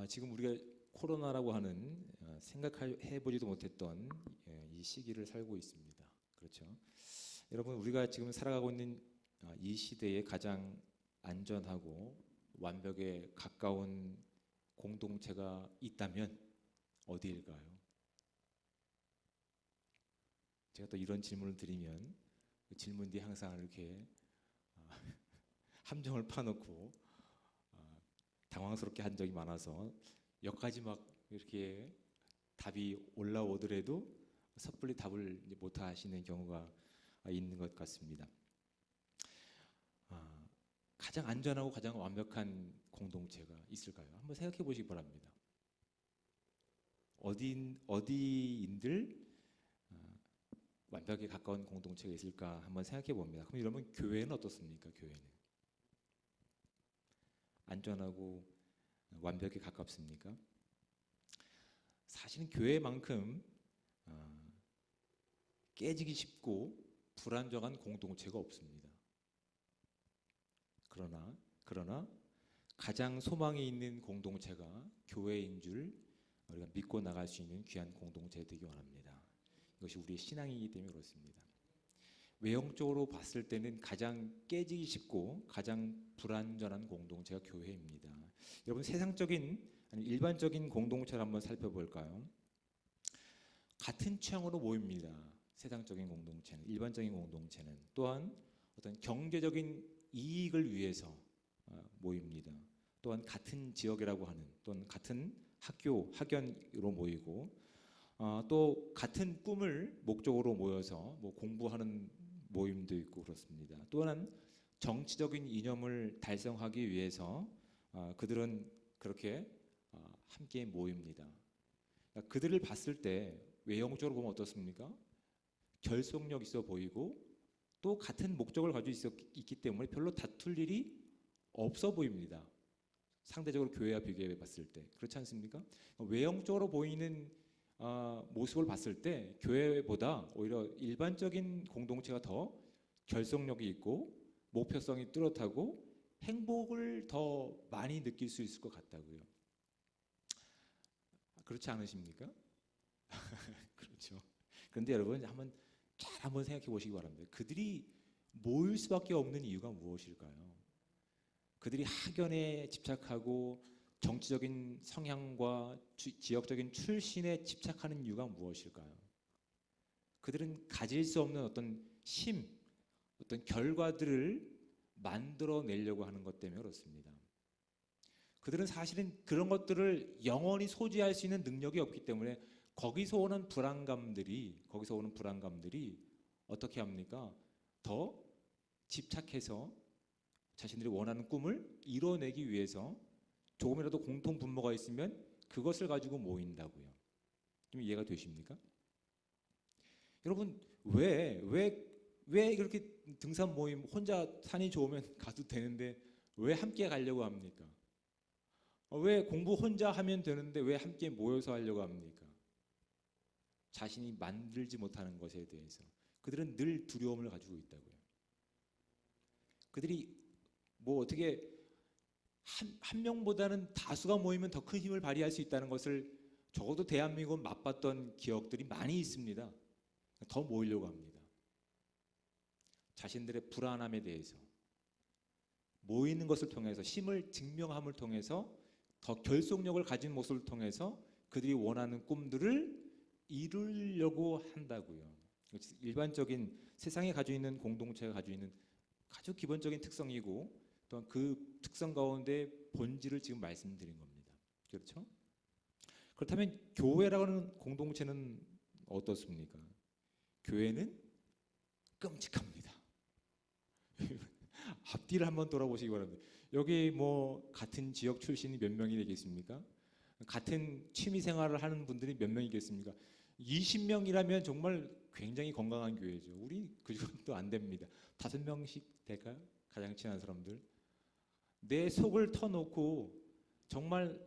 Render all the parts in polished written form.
지금 우리가 코로나라고 하는 생각해 보지도 못했던 이 시기를 살고 있습니다. 그렇죠? 여러분, 우리가 지금 살아가고 있는 이 시대에 가장 안전하고 완벽에 가까운 공동체가 있다면 어디일까요? 제가 또 이런 질문을 드리면 그 질문 뒤에 항상 이렇게 함정을 파놓고 당황스럽게 한 적이 많아서 여기까지 막 이렇게 답이 올라오더라도 섣불리 답을 못 하시는 경우가 있는 것 같습니다. 가장 안전하고 가장 완벽한 공동체가 있을까요? 한번 생각해 보시기 바랍니다. 어디인들 완벽에 가까운 공동체가 있을까 한번 생각해 봅니다. 그럼 여러분, 교회는 어떻습니까? 교회는 안전하고 완벽에 가깝습니까? 사실은 교회만큼 깨지기 쉽고 불안정한 공동체가 없습니다. 그러나 가장 소망이 있는 공동체가 교회인 줄 우리가 믿고 나갈 수 있는 귀한 공동체가 되기 원합니다. 이것이 우리의 신앙이기 때문에 그렇습니다. 외형적으로 봤을 때는 가장 깨지기 쉽고 가장 불안전한 공동체가 교회입니다. 여러분, 세상적인 아니 일반적인 공동체를 한번 살펴볼까요? 같은 취향으로 모입니다. 세상적인 공동체는, 일반적인 공동체는 또한 어떤 경제적인 이익을 위해서 모입니다. 또한 같은 지역이라고 하는, 또는 같은 학교, 학연으로 모이고, 또 같은 꿈을 목적으로 모여서 뭐 공부하는 모임도 있고 그렇습니다. 또한 정치적인 이념을 달성하기 위해서 그들은 그렇게 함께 모입니다. 그러니까 그들을 봤을 때 외형적으로 보면 어떻습니까? 결속력 있어 보이고 또 같은 목적을 가지고 있기 때문에 별로 다툴 일이 없어 보입니다. 상대적으로 교회와 비교해 봤을 때 그렇지 않습니까? 외형적으로 보이는 모습을 봤을 때 교회보다 오히려 일반적인 공동체가 더 결속력이 있고 목표성이 뚜렷하고 행복을 더 많이 느낄 수 있을 것 같다고요. 그렇지 않으십니까? 그렇죠. 그런데 여러분, 한번 생각해 보시기 바랍니다. 그들이 모일 수밖에 없는 이유가 무엇일까요? 그들이 학연에 집착하고 정치적인 성향과 지역적인 출신에 집착하는 이유가 무엇일까요? 그들은 가질 수 없는 어떤 결과들을 만들어내려고 하는 것 때문에 그렇습니다. 그들은 사실은 그런 것들을 영원히 소지할 수 있는 능력이 없기 때문에 거기서 오는 불안감들이 어떻게 합니까? 더 집착해서 자신들이 원하는 꿈을 이뤄내기 위해서 조금이라도 공통 분모가 있으면 그것을 가지고 모인다고요. 좀 이해가 되십니까? 여러분, 왜 그렇게 등산 모임 혼자 산이 좋으면 가도 되는데 왜 함께 가려고 합니까? 왜 공부 혼자 하면 되는데 왜 함께 모여서 하려고 합니까? 자신이 만들지 못하는 것에 대해서 그들은 늘 두려움을 가지고 있다고요. 그들이 뭐 어떻게 한 명보다는 다수가 모이면 더 큰 힘을 발휘할 수 있다는 것을 적어도 대한민국은 맛봤던 기억들이 많이 있습니다. 더 모이려고 합니다. 자신들의 불안함에 대해서 모이는 것을 통해서 힘을 증명함을 통해서 더 결속력을 가진 모습을 통해서 그들이 원하는 꿈들을 이루려고 한다고요. 일반적인 세상에 가지고 있는 공동체가 가지고 있는 아주 기본적인 특성이고 또한 그 특성 가운데 본질을 지금 말씀드린 겁니다. 그렇죠? 그렇다면 교회라고 하는 공동체는 어떻습니까? 교회는 끔찍합니다. 앞뒤를 한번 돌아보시기 바랍니다. 여기 뭐 같은 지역 출신이 몇 명이 되겠습니까? 같은 취미 생활을 하는 분들이 몇 명이겠습니까? 20명이라면 정말 굉장히 건강한 교회죠. 우리 그 정도 안 됩니다. 5명씩 될까요? 가장 친한 사람들. 내 속을 터놓고 정말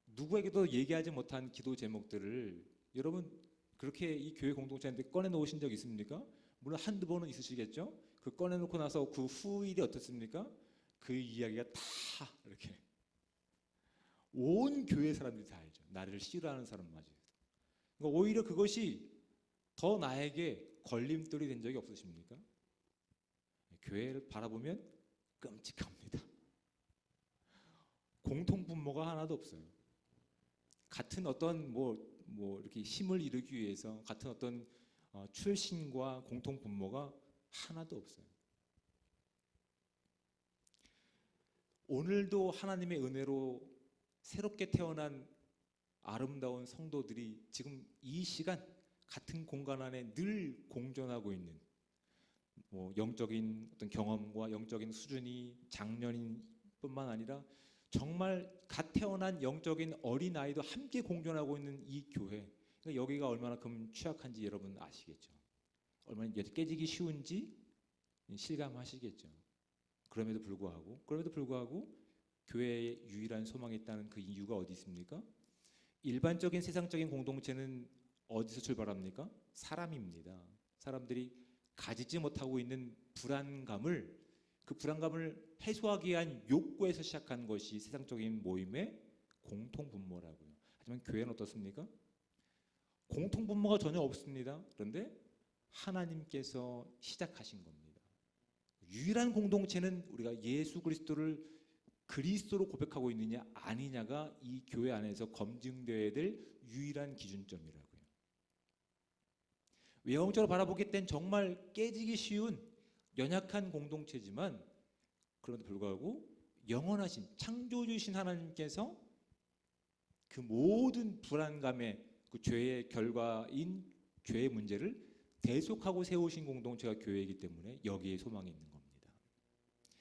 누구에게도 얘기하지 못한 기도 제목들을 여러분 그렇게 이 교회 공동체한테 꺼내놓으신 적 있습니까? 물론 한두 번은 있으시겠죠? 그 꺼내놓고 나서 그 후일이 어떻습니까? 그 이야기가 다 이렇게 온 교회 사람들이 다 알죠. 나를 싫어하는 사람마저. 그러니까 오히려 그것이 더 나에게 걸림돌이 된 적이 없으십니까? 교회를 바라보면 끔찍합니다. 공통 분모가 하나도 없어요. 같은 어떤 뭐 이렇게 힘을 이루기 위해서 같은 어떤 출신과 공통 분모가 하나도 없어요. 오늘도 하나님의 은혜로 새롭게 태어난 아름다운 성도들이 지금 이 시간 같은 공간 안에 늘 공존하고 있는 영적인 어떤 경험과 영적인 수준이 장년인뿐만 아니라 정말 갓 태어난 영적인 어린 아이도 함께 공존하고 있는 이 교회, 그러니까 여기가 얼마나큼 취약한지 여러분 아시겠죠? 얼마나 깨지기 쉬운지 실감하시겠죠? 그럼에도 불구하고 교회에 유일한 소망이 있다는 그 이유가 어디 있습니까? 일반적인 세상적인 공동체는 어디서 출발합니까? 사람입니다. 사람들이 가지지 못하고 있는 그 불안감을 해소하기 위한 욕구에서 시작한 것이 세상적인 모임의 공통분모라고요. 하지만 교회는 어떻습니까? 공통분모가 전혀 없습니다. 그런데 하나님께서 시작하신 겁니다. 유일한 공동체는 우리가 예수 그리스도를 그리스도로 고백하고 있느냐 아니냐가 이 교회 안에서 검증되어야 될 유일한 기준점이라고요. 외형적으로 바라보기 땐 정말 깨지기 쉬운 연약한 공동체지만 그럼에도 불구하고 영원하신 창조주신 하나님께서 그 모든 불안감의 그 죄의 결과인 죄의 문제를 대속하고 세우신 공동체가 교회이기 때문에 여기에 소망이 있는 겁니다.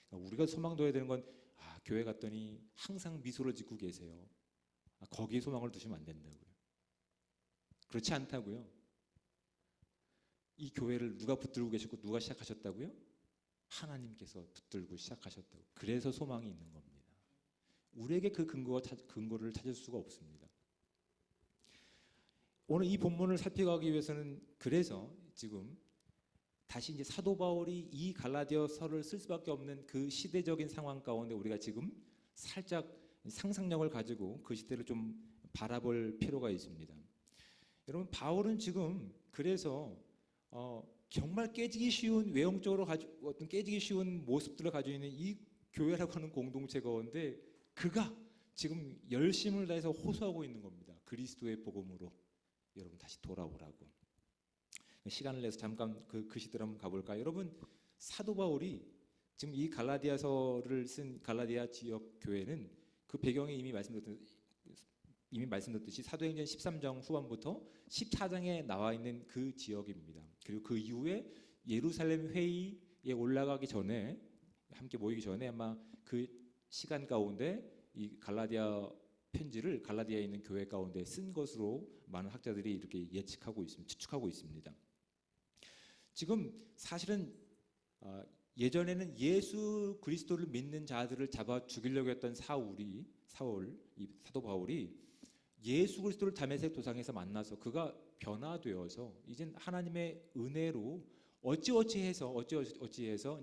그러니까 우리가 소망 둬야 되는 건 교회 갔더니 항상 미소를 짓고 계세요. 거기에 소망을 두시면 안 된다고요. 그렇지 않다고요. 이 교회를 누가 붙들고 계셨고 누가 시작하셨다고요? 하나님께서 붙들고 시작하셨다고. 그래서 소망이 있는 겁니다. 우리에게 그 근거를 찾을 수가 없습니다. 오늘 이 본문을 살펴가기 위해서는 그래서 지금 다시 이제 사도 바울이 이 갈라디아서를 쓸 수밖에 없는 그 시대적인 상황 가운데 우리가 지금 살짝 상상력을 가지고 그 시대를 좀 바라볼 필요가 있습니다. 여러분, 바울은 지금 그래서 정말 깨지기 쉬운 외형적으로 어떤 깨지기 쉬운 모습들을 가지고 있는 이 교회라고 하는 공동체 가운데 그가 지금 열심을 다해서 호소하고 있는 겁니다. 그리스도의 복음으로 여러분 다시 돌아오라고. 시간을 내서 잠깐 그 시대로 한번 가볼까요? 여러분, 사도 바울이 지금 이 갈라디아서를 쓴 갈라디아 지역 교회는 그 배경이 이미 말씀드렸듯이 사도행전 13장 후반부터 14장에 나와 있는 그 지역입니다. 그리고 그 이후에 예루살렘 회의에 올라가기 전에 함께 모이기 전에 아마 그 시간 가운데 이 갈라디아 편지를 갈라디아에 있는 교회 가운데 쓴 것으로 많은 학자들이 이렇게 추측하고 있습니다. 지금 사실은 예전에는 예수 그리스도를 믿는 자들을 잡아 죽이려고 했던 이 사도 바울이 예수 그리스도를 다메섹 도상에서 만나서 그가 변화되어서 이젠 하나님의 은혜로 어찌어찌해서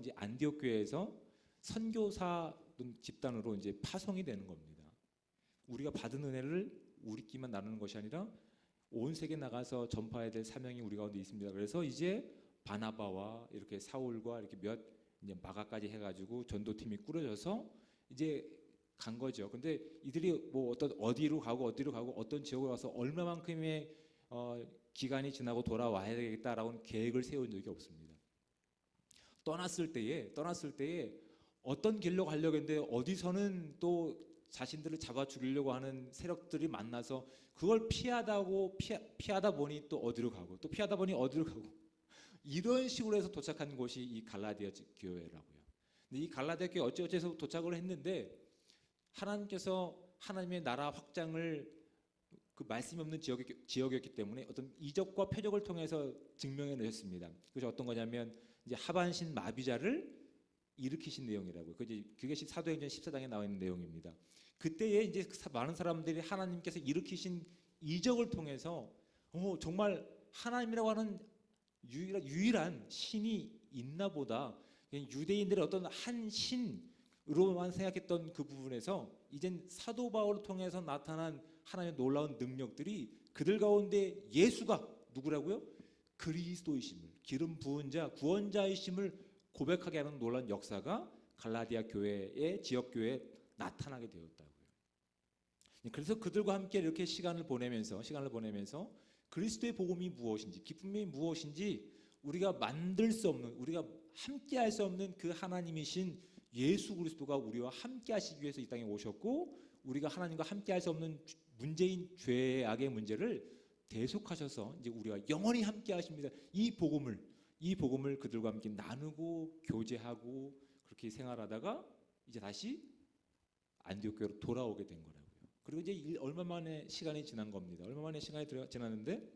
이제 안디옥 교회에서 선교사 집단으로 이제 파송이 되는 겁니다. 우리가 받은 은혜를 우리끼리만 나누는 것이 아니라 온 세계 나가서 전파해야 될 사명이 우리 가운데 있습니다. 그래서 이제 바나바와 이렇게 사울과 이렇게 이제 마가까지 해가지고 전도팀이 꾸려져서 이제 간 거죠. 근데 이들이 어디로 가고 어떤 지역으로 가서 얼마만큼의 기간이 지나고 돌아와야 되겠다라고는 계획을 세운 적이 없습니다. 떠났을 때에 어떤 길로 가려고 했는데 어디서는 또 자신들을 잡아 죽이려고 하는 세력들이 만나서 그걸 피하다 보니 또 어디로 가고 또 피하다 보니 어디로 가고 이런 식으로 해서 도착한 곳이 이 갈라디아 교회라고요. 근데 이 갈라디아 교회 어찌어찌해서 도착을 했는데 하나님께서 하나님의 나라 확장을 그 말씀이 없는 지역이었기 때문에 어떤 이적과 표적을 통해서 증명해 내셨습니다. 그것이 어떤 거냐면 이제 하반신 마비자를 일으키신 내용이라고요. 그게 사도행전 14장에 나와 있는 내용입니다. 그때에 이제 많은 사람들이 하나님께서 일으키신 이적을 통해서 정말 하나님이라고 하는 유일한 신이 있나 보다. 유대인들의 어떤 한 신, 으로만 생각했던 그 부분에서 이젠 사도 바울을 통해서 나타난 하나님의 놀라운 능력들이 그들 가운데 예수가 누구라고요? 그리스도이심을, 기름 부은 자, 구원자이심을 고백하게 하는 놀라운 역사가 갈라디아 교회의 지역 교회에 나타나게 되었다고요. 그래서 그들과 함께 이렇게 시간을 보내면서 그리스도의 복음이 무엇인지, 기쁨이 무엇인지 우리가 만들 수 없는, 우리가 함께 할 수 없는 그 하나님이신 예수 그리스도가 우리와 함께 하시기 위해서 이 땅에 오셨고, 우리가 하나님과 함께 할 수 없는 문제인 죄의 악의 문제를 대속하셔서 이제 우리와 영원히 함께 하십니다. 이 복음을 그들과 함께 나누고 교제하고 그렇게 생활하다가 이제 다시 안디옥 교회로 돌아오게 된 거라고요. 그리고 이제 얼마 만에 시간이 지난 겁니다. 얼마 만에 시간이 지났는데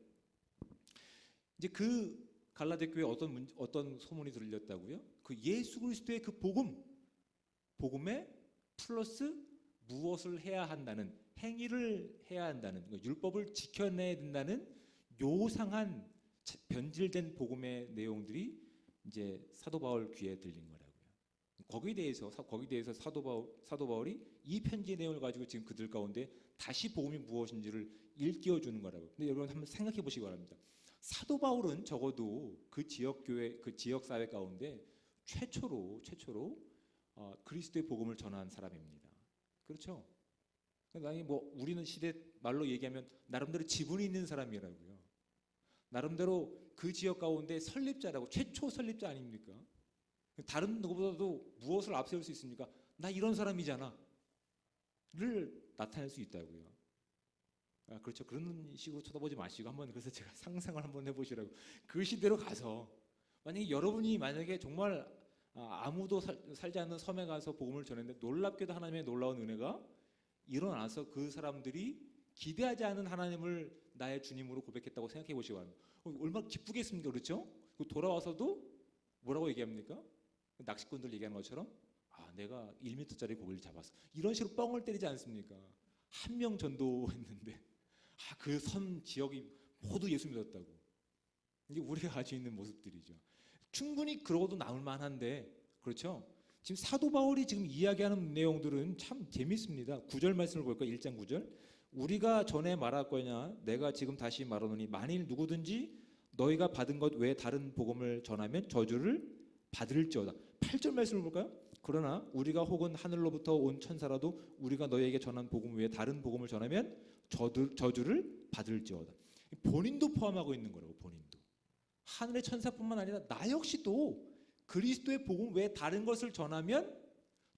이제 그 갈라디아 교회에 어떤 소문이 들렸다고요? 그 예수 그리스도의 그 복음에 플러스 무엇을 해야 한다는, 행위를 해야 한다는, 율법을 지켜내야 된다는 요상한 변질된 복음의 내용들이 이제 사도 바울 귀에 들린 거라고요. 거기에 대해서 사도 바울이 이 편지의 내용을 가지고 지금 그들 가운데 다시 복음이 무엇인지를 일깨워 주는 거라고요. 근데 여러분 한번 생각해 보시기 바랍니다. 사도 바울은 적어도 그 지역 교회, 그 지역 사회 가운데 최초로 그리스도의 복음을 전한 사람입니다. 그렇죠? 아니 뭐 우리는 시대 말로 얘기하면 나름대로 지분이 있는 사람이라고요. 나름대로 그 지역 가운데 설립자라고, 최초 설립자 아닙니까? 다른 누구보다도 무엇을 앞세울 수 있습니까? 나 이런 사람이잖아 를 나타낼 수 있다고요. 그렇죠. 그런 식으로 쳐다보지 마시고 한번, 그래서 제가 상상을 한번 해보시라고. 그 시대로 가서 만약에 정말 아무도 살지 않는 섬에 가서 복음을 전했는데 놀랍게도 하나님의 놀라운 은혜가 일어나서 그 사람들이 기대하지 않은 하나님을 나의 주님으로 고백했다고 생각해 보시기 바랍니다. 얼마나 기쁘겠습니까? 그렇죠? 돌아와서도 뭐라고 얘기합니까? 낚시꾼들 얘기하는 것처럼 내가 1m짜리 고기를 잡았어, 이런 식으로 뻥을 때리지 않습니까? 한 명 전도했는데 그 섬 지역이 모두 예수 믿었다고. 이게 우리가 가지고 있는 모습들이죠. 충분히 그러고도 남을 만한데, 그렇죠? 지금 사도 바울이 지금 이야기하는 내용들은 참 재밌습니다. 9절 말씀을 볼까요? 1장 9절. 우리가 전에 말하거냐 내가 지금 다시 말하노니 만일 누구든지 너희가 받은 것 외에 다른 복음을 전하면 저주를 받을지어다. 8절 말씀을 볼까요? 그러나 우리가 혹은 하늘로부터 온 천사라도 우리가 너희에게 전한 복음 외에 다른 복음을 전하면 저주를 받을지어다. 본인도 포함하고 있는 거라고. 본인도. 하늘의 천사뿐만 아니라 나 역시도 그리스도의 복음 외에 다른 것을 전하면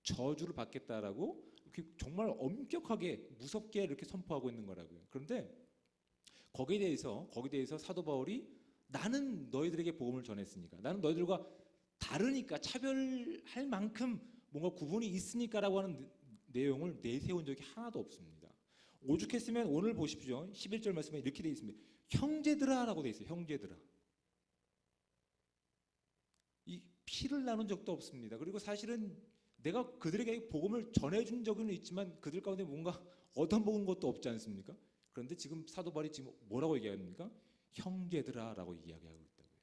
저주를 받겠다라고 정말 엄격하게 무섭게 이렇게 선포하고 있는 거라고요. 그런데 거기에 대해서 사도 바울이 나는 너희들에게 복음을 전했으니까, 나는 너희들과 다르니까, 차별할 만큼 뭔가 구분이 있으니까라고 하는 내용을 내세운 적이 하나도 없습니다. 오죽했으면 오늘 보십시오. 11절 말씀에 이렇게 되어 있습니다. 형제들아라고 되어 있어요. 형제들아. 이 피를 나눈 적도 없습니다. 그리고 사실은 내가 그들에게 복음을 전해준 적은 있지만 그들 가운데 뭔가 얻어먹은 것도 없지 않습니까? 그런데 지금 사도 바울이 지금 뭐라고 얘기합니까? 형제들아라고 이야기하고 있다고요.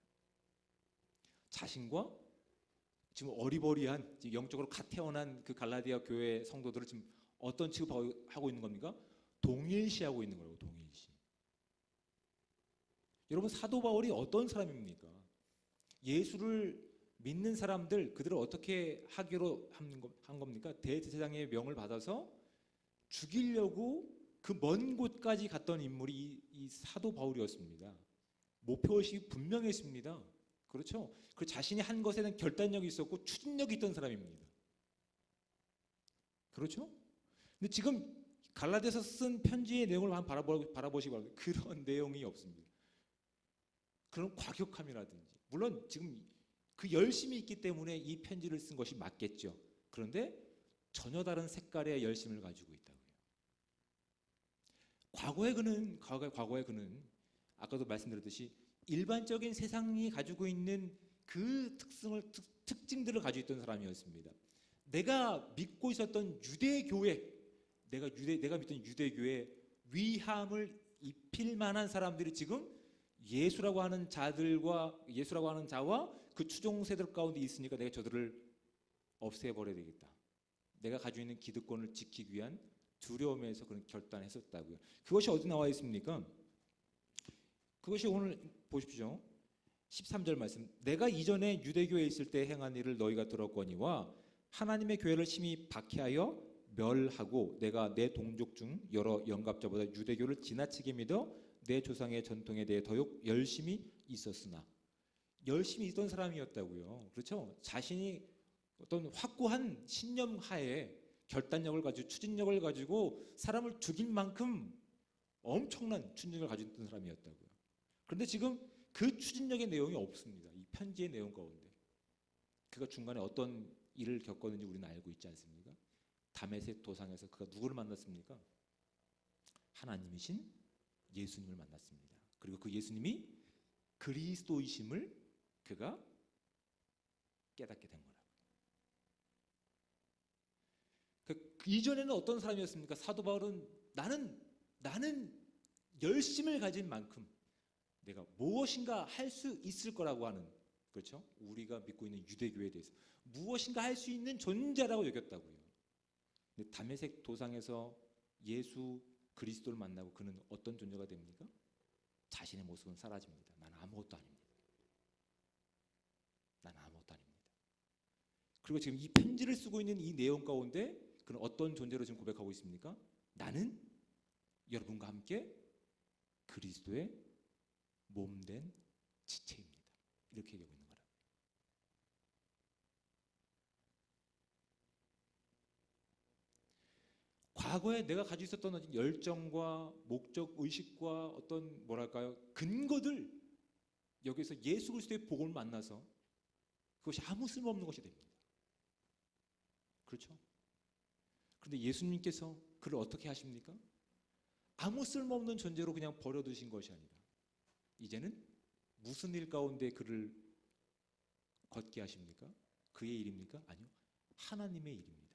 자신과 지금 어리버리한, 영적으로 갓 태어난 그 갈라디아 교회 성도들을 지금 어떤 취급하고 있는 겁니까? 동일시하고 있는 거라고. 동일시. 여러분, 사도 바울이 어떤 사람입니까? 예수를 믿는 사람들, 그들을 어떻게 하기로 한 겁니까? 대제사장의 명을 받아서 죽이려고 그 먼 곳까지 갔던 인물이 이 사도 바울이었습니다. 목표의식이 분명했습니다. 그렇죠? 그 자신이 한 것에 대한 결단력이 있었고 추진력이 있던 사람입니다. 그렇죠? 근데 지금 갈라디아서 쓴 편지의 내용을 한번 바라보시기 바랍니다. 그런 내용이 없습니다. 그런 과격함이라든지, 물론 지금 그 열심이 있기 때문에 이 편지를 쓴 것이 맞겠죠. 그런데 전혀 다른 색깔의 열심을 가지고 있다고요. 과거의 그는 아까도 말씀드렸듯이 일반적인 세상이 가지고 있는 그 특징들을 가지고 있던 사람이었습니다. 내가 믿고 있었던 내가 믿던 유대교회 위함을 입힐 만한 사람들이 지금 예수라고 하는 자와 그 추종 세력 가운데 있으니까 내가 저들을 없애버려야 되겠다. 내가 가지고 있는 기득권을 지키기 위한 두려움에서 그런 결단했었다고요. 그것이 어디 나와 있습니까? 그것이 오늘 보십시오. 13절 말씀. 내가 이전에 유대교에 있을 때 행한 일을 너희가 들었거니와 하나님의 교회를 심히 박해하여 멸하고 내가 내 동족 중 여러 영갑자보다 유대교를 지나치게 믿어 내 조상의 전통에 대해 더욱 열심히 있었으나, 열심히 있던 사람이었다고요. 그렇죠? 자신이 어떤 확고한 신념 하에 결단력을 가지고 추진력을 가지고 사람을 죽일 만큼 엄청난 추진력을 가지고 있던 사람이었다고요. 그런데 지금 그 추진력의 내용이 없습니다. 이 편지의 내용 가운데. 그가 중간에 어떤 일을 겪었는지 우리는 알고 있지 않습니까? 다메섹 도상에서 그가 누구를 만났습니까? 하나님이신 예수님을 만났습니다. 그리고 그 예수님이 그리스도이심을 그가 깨닫게 된 거라고요. 그 이전에는 어떤 사람이었습니까? 사도 바울은 나는 열심을 가진 만큼 내가 무엇인가 할 수 있을 거라고 하는, 그렇죠? 우리가 믿고 있는 유대교에 대해서 무엇인가 할 수 있는 존재라고 여겼다고요. 근데 다메섹 도상에서 예수 그리스도를 만나고 그는 어떤 존재가 됩니까? 자신의 모습은 사라집니다. 난 아무것도 아닙니다. 난 아무것도 아닙니다. 그리고 지금 이 편지를 쓰고 있는 이 내용 가운데 그는 어떤 존재로 지금 고백하고 있습니까? 나는 여러분과 함께 그리스도의 몸된 지체입니다. 이렇게 얘기하고 있는 거라. 과거에 내가 가지고 있었던 열정과 목적, 의식과 어떤 뭐랄까요? 근거들, 여기서 예수 그리스도의 복음을 만나서 그것이 아무 쓸모없는 것이 됩니다. 그렇죠? 그런데 예수님께서 그를 어떻게 하십니까? 아무 쓸모없는 존재로 그냥 버려두신 것이 아니라 이제는 무슨 일 가운데 그를 걷게 하십니까? 그의 일입니까? 아니요. 하나님의 일입니다.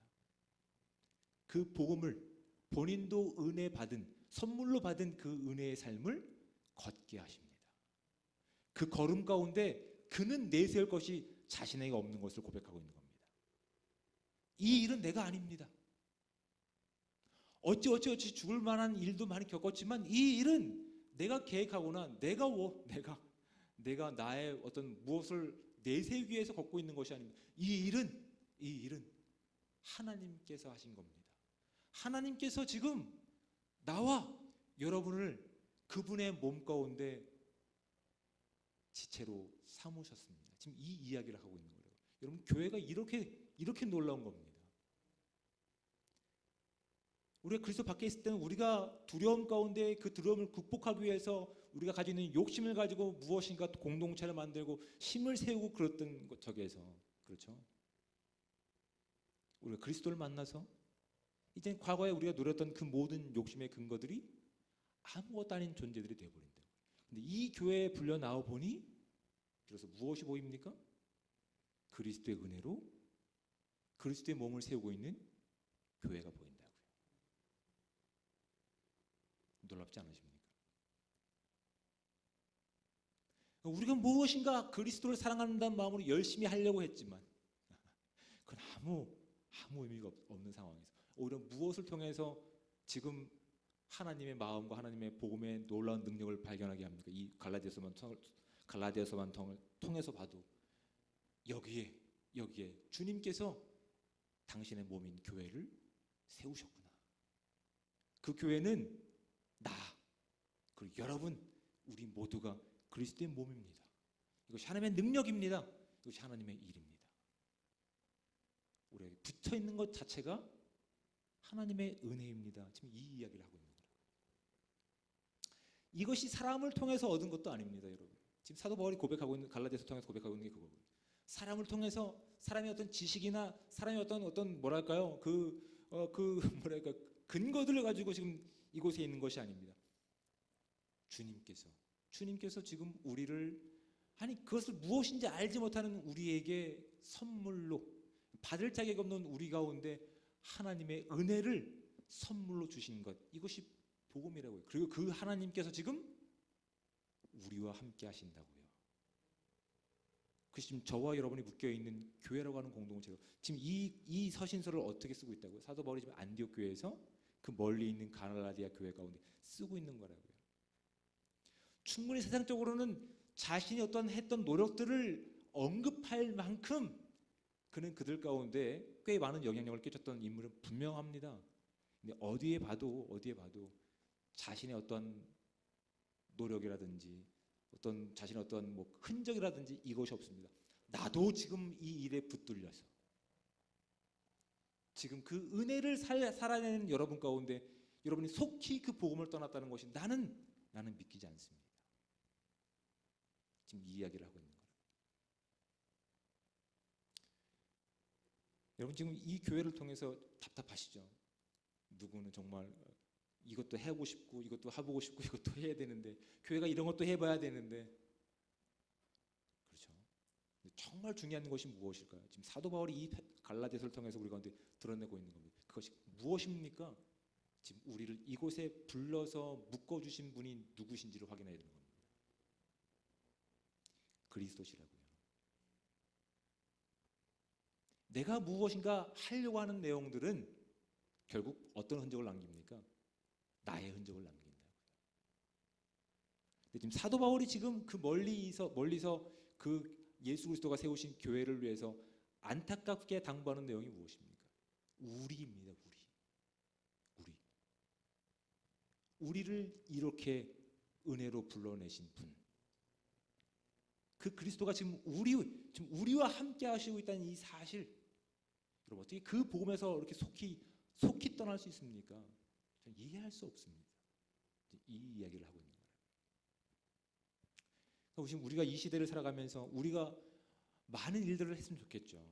그 복음을 본인도 은혜 받은, 선물로 받은 그 은혜의 삶을 걷게 하십니다. 그 걸음 가운데 그는 내세울 것이 자신에게 없는 것을 고백하고 있는 겁니다. 이 일은 내가 아닙니다. 어찌 죽을 만한 일도 많이 겪었지만 이 일은 내가 계획하거나 내가 나의 어떤 무엇을 내세우기 위해서 걷고 있는 것이 아닙니다. 이 일은 하나님께서 하신 겁니다. 하나님께서 지금 나와 여러분을 그분의 몸 가운데 지체로 삼으셨습니다. 지금 이 이야기를 하고 있는 거예요. 여러분, 교회가 이렇게 놀라운 겁니다. 우리가 그리스도 밖에 있을 때는 우리가 두려움 가운데 그 두려움을 극복하기 위해서 우리가 가지고 있는 욕심을 가지고 무엇인가 공동체를 만들고 힘을 세우고 그랬던 것 저기에서, 그렇죠? 우리가 그리스도를 만나서 이제 과거에 우리가 누렸던 그 모든 욕심의 근거들이 아무것도 아닌 존재들이 되어버린다. 근데 이 교회에 불려 나와 보니 그래서 무엇이 보입니까? 그리스도의 은혜로 그리스도의 몸을 세우고 있는 교회가 보인다고요. 놀랍지 않으십니까? 우리가 무엇인가 그리스도를 사랑한다는 마음으로 열심히 하려고 했지만 그건 아무 의미가 없는 상황에서 오히려 무엇을 통해서 지금 하나님의 마음과 하나님의 복음의 놀라운 능력을 발견하게 합니까? 이 갈라디아서만 통해서 봐도 여기에 주님께서 당신의 몸인 교회를 세우셨구나. 그 교회는 나 그리고 여러분 우리 모두가 그리스도의 몸입니다. 이것이 하나님의 능력입니다. 이것이 하나님의 일입니다. 우리에게 붙어 있는 것 자체가 하나님의 은혜입니다. 지금 이 이야기를 하고 있는 거예요. 이것이 사람을 통해서 얻은 것도 아닙니다, 여러분. 지금 사도 바울이 고백하고 있는 갈라디아서 통해서 고백하고 있는 게 그거고요. 사람을 통해서 사람의 어떤 지식이나 사람의 어떤 뭐랄까요 근거들을 가지고 지금 이곳에 있는 것이 아닙니다. 주님께서 지금 우리를 그것을 무엇인지 알지 못하는 우리에게 선물로 받을 자격 없는 우리 가운데 하나님의 은혜를 선물로 주신 것, 이것이 복음이라고요. 그리고 그 하나님께서 지금 우리와 함께 하신다고요. 그것이 지금 저와 여러분이 묶여 있는 교회라고 하는 공동체로 지금 이 서신서를 어떻게 쓰고 있다고요? 사도 바울이 지금 안디옥 교회에서 그 멀리 있는 가라디아 교회 가운데 쓰고 있는 거라고요. 충분히 세상적으로는 자신이 어떤 했던 노력들을 언급할 만큼 그는 그들 가운데 꽤 많은 영향력을 끼쳤던 인물은 분명합니다. 근데 어디에 봐도 자신의 어떤 노력이라든지 어떤 자신의 어떤 뭐 흔적이라든지 이것이 없습니다. 나도 지금 이 일에 붙들려서 지금 그 은혜를 살아내는 여러분 가운데 여러분이 속히 그 복음을 떠났다는 것이 나는 믿기지 않습니다. 지금 이 이야기를 하고 있는 거예요. 여러분 지금 이 교회를 통해서 답답하시죠? 누구는 정말 이것도 해보고 싶고 이것도 해보고 싶고 이것도 해야 되는데 교회가 이런 것도 해봐야 되는데 그렇죠. 정말 중요한 것이 무엇일까요? 지금 사도 바울이 이 갈라디아서를 통해서 우리 가운데 드러내고 있는 겁니다. 그것이 무엇입니까? 지금 우리를 이곳에 불러서 묶어주신 분이 누구신지를 확인해야 되는 겁니다. 그리스도시라고요. 내가 무엇인가 하려고 하는 내용들은 결국 어떤 흔적을 남깁니까? 나의 흔적을 남긴다고요. 근데 지금 사도 바울이 지금 그 멀리서 그 예수 그리스도가 세우신 교회를 위해서 안타깝게 당부하는 내용이 무엇입니까? 우리입니다. 우리를 이렇게 은혜로 불러내신 분, 그 그리스도가 지금 우리와 함께 하시고 있다는 이 사실, 여러분 어떻게 그 복음에서 이렇게 속히 떠날 수 있습니까? 저는 이해할 수 없습니다. 이 이야기를 하고 있는 거예요. 그러니까 지금 우리가 이 시대를 살아가면서 우리가 많은 일들을 했으면 좋겠죠.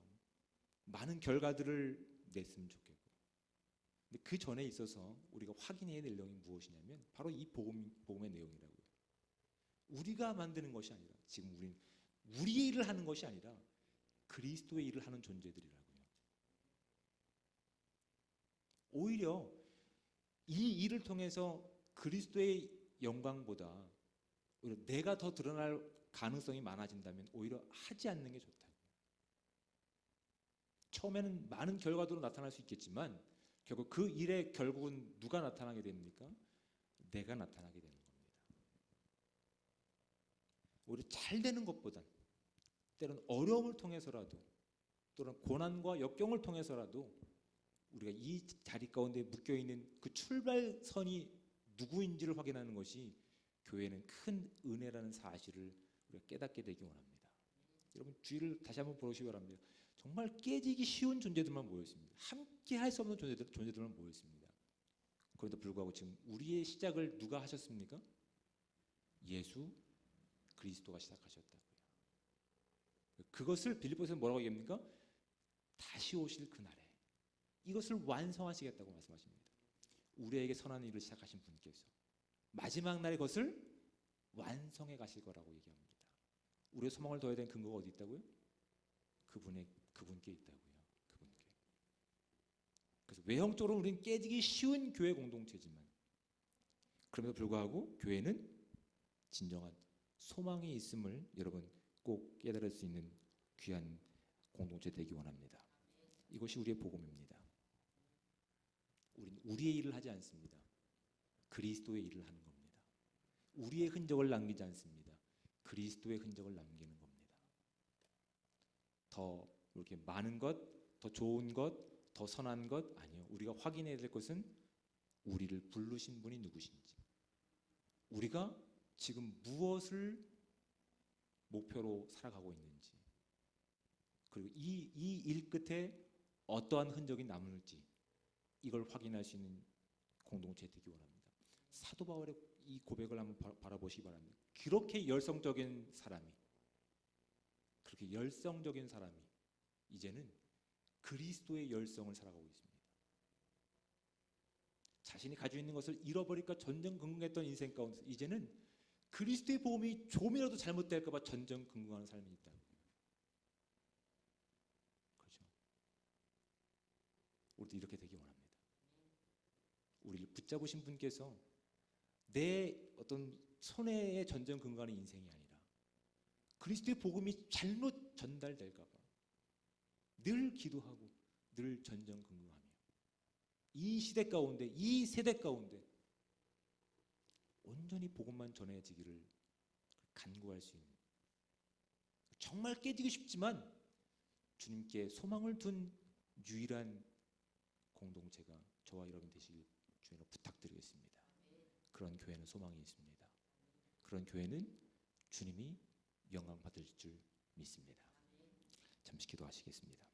많은 결과들을 냈으면 좋겠고. 근데 그 전에 있어서 우리가 확인해야 될 내용이 무엇이냐면 바로 이 복음의 내용이라고요. 우리가 만드는 것이 아니라 지금 우리는 우리의 일을 하는 것이 아니라 그리스도의 일을 하는 존재들이라고요. 오히려 이 일을 통해서 그리스도의 영광보다 오히려 내가 더 드러날 가능성이 많아진다면 오히려 하지 않는 게 좋다고. 처음에는 많은 결과도로 나타날 수 있겠지만 결국 그 일에 결국은 누가 나타나게 됩니까? 내가 나타나게 되는 겁니다. 오히려 잘 되는 것보단 때로는 어려움을 통해서라도 또는 고난과 역경을 통해서라도 우리가 이 자리 가운데 묶여있는 그 출발선이 누구인지를 확인하는 것이 교회는 큰 은혜라는 사실을 우리가 깨닫게 되기 원합니다. 여러분 주의를 다시 한번 보시기 바랍니다. 정말 깨지기 쉬운 존재들만 모였습니다. 함께 할 수 없는 존재들만 모였습니다. 그런데 불구하고 지금 우리의 시작을 누가 하셨습니까? 예수 그리스도가 시작하셨다고요. 그것을 빌립보서는 뭐라고 얘기합니까? 다시 오실 그날에 이것을 완성하시겠다고 말씀하십니다. 우리에게 선한 일을 시작하신 분께서 마지막 날에 그것을 완성해 가실 거라고 얘기합니다. 우리의 소망을 둬야 되는 근거가 어디 있다고요? 그분께 있다고요. 그분께. 그래서 외형적으로 우리는 깨지기 쉬운 교회 공동체지만 그럼에도 불구하고 교회는 진정한 소망이 있음을 여러분 꼭 깨달을 수 있는 귀한 공동체 되기 원합니다. 이것이 우리의 복음입니다. 우리는 우리의 일을 하지 않습니다. 그리스도의 일을 하는 겁니다. 우리의 흔적을 남기지 않습니다. 그리스도의 흔적을 남기는 겁니다. 더 이렇게 많은 것, 더 좋은 것, 더 선한 것 아니요. 우리가 확인해야 될 것은 우리를 부르신 분이 누구신지, 우리가 지금 무엇을 목표로 살아가고 있는지, 그리고 이 일 끝에 어떠한 흔적이 남을지 이걸 확인할 수 있는 공동체 되기 원합니다. 사도 바울의 이 고백을 한번 바라보시기 바랍니다. 그렇게 열성적인 사람이 이제는 그리스도의 열성을 살아가고 있습니다. 자신이 가지고 있는 것을 잃어버릴까 전전긍긍했던 인생 가운데서 이제는 그리스도의 복음이 조금이라도 잘못될까 봐 전전긍긍하는 삶이 있다. 그렇죠. 우리도 이렇게 되기 원합니다. 우리를 붙잡으신 분께서 내 어떤 손해에 전전긍긍하는 인생이 아니라 그리스도의 복음이 잘못 전달될까 봐 늘 기도하고 늘 전전긍긍하며 이 시대 가운데, 이 세대 가운데 온전히 복음만 전해지기를 간구할 수 있는, 정말 깨지고 싶지만 주님께 소망을 둔 유일한 공동체가 저와 여러분 되시길 주님으로 부탁드리겠습니다. 그런 교회는 소망이 있습니다. 그런 교회는 주님이 영광 받을 줄 믿습니다. 잠시 기도하시겠습니다.